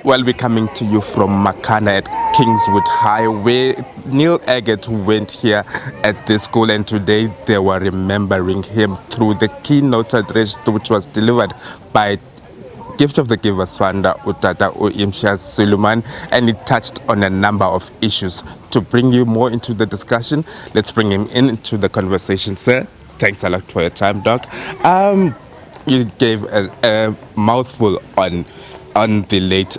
Well, we're coming to you from Makhanda at Kingswood High, where Neil Aggett went here at this school, and today they were remembering him through the keynote address which was delivered by Gift of the Givers founder Utata Imtiaz Sooliman, and it touched on a number of issues. To bring you more into the discussion, let's bring him into the conversation, sir. Thanks a lot for your time, Doc. You gave a mouthful on the late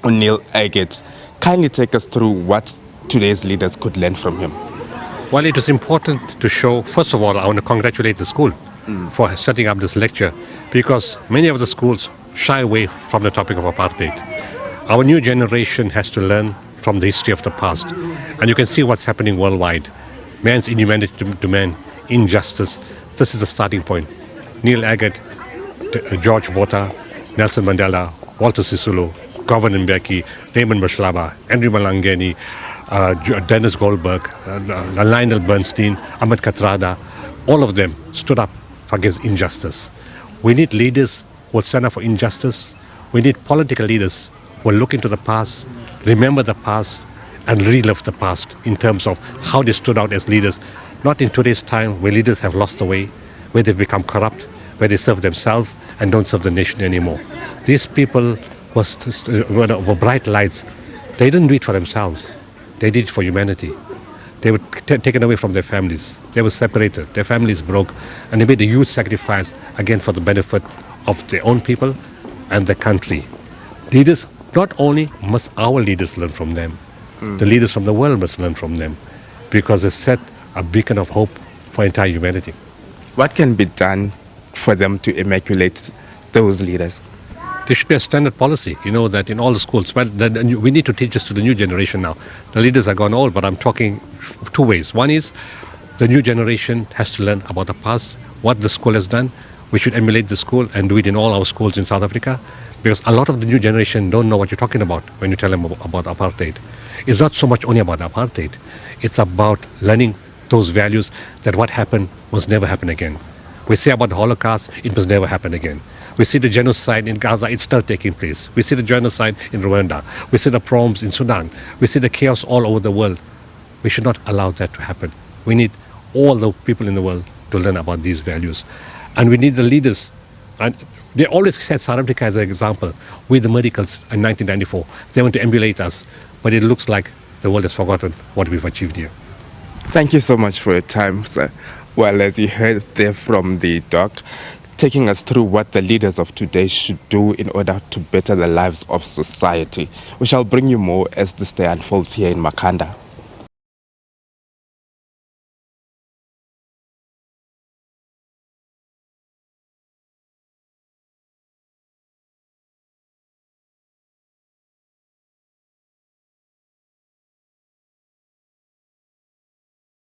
Neil Aggett. Kindly take us through what today's leaders could learn from him. Well, it was important to show, first of all, I want to congratulate the school for setting up this lecture, because many of the schools shy away from the topic of apartheid. Our new generation has to learn from the history of the past, and you can see what's happening worldwide. Man's inhumanity to man, injustice, this is the starting point. Neil Aggett, George Botha, Nelson Mandela, Walter Sisulu, Govan Mbeki, Raymond Mashlaba, Andrew Malangeni, Dennis Goldberg, Lionel Bernstein, Ahmed Kathrada, all of them stood up against injustice. We need leaders who will stand up for injustice. We need political leaders who will look into the past, remember the past, and relive the past in terms of how they stood out as leaders, not in today's time where leaders have lost the way, where they've become corrupt, where they serve themselves and don't serve the nation anymore. These people were bright lights. They didn't do it for themselves. They did it for humanity. They were taken away from their families. They were separated. Their families broke. And they made a huge sacrifice, again, for the benefit of their own people and the country. Leaders, not only must our leaders learn from them, the leaders from the world must learn from them, because they set a beacon of hope for entire humanity. What can be done for them to emulate those leaders? There should be a standard policy, that in all the schools. Well, we need to teach this to the new generation now. The leaders are gone old, but I'm talking two ways. One is the new generation has to learn about the past, what the school has done. We should emulate the school and do it in all our schools in South Africa, because a lot of the new generation don't know what you're talking about when you tell them about apartheid. It's not so much only about apartheid. It's about learning those values, that what happened must never happen again. We say about the Holocaust, it must never happen again. We see the genocide in Gaza, it's still taking place. We see the genocide in Rwanda. We see the proms in Sudan. We see the chaos all over the world. We should not allow that to happen. We need all the people in the world to learn about these values. And we need the leaders. And they always set South Africa as an example. We're the miracles in 1994. They want to emulate us. But it looks like the world has forgotten what we've achieved here. Thank you so much for your time, sir. Well, as you heard there from the doc, taking us through what the leaders of today should do in order to better the lives of society. We shall bring you more as this day unfolds here in Makhanda.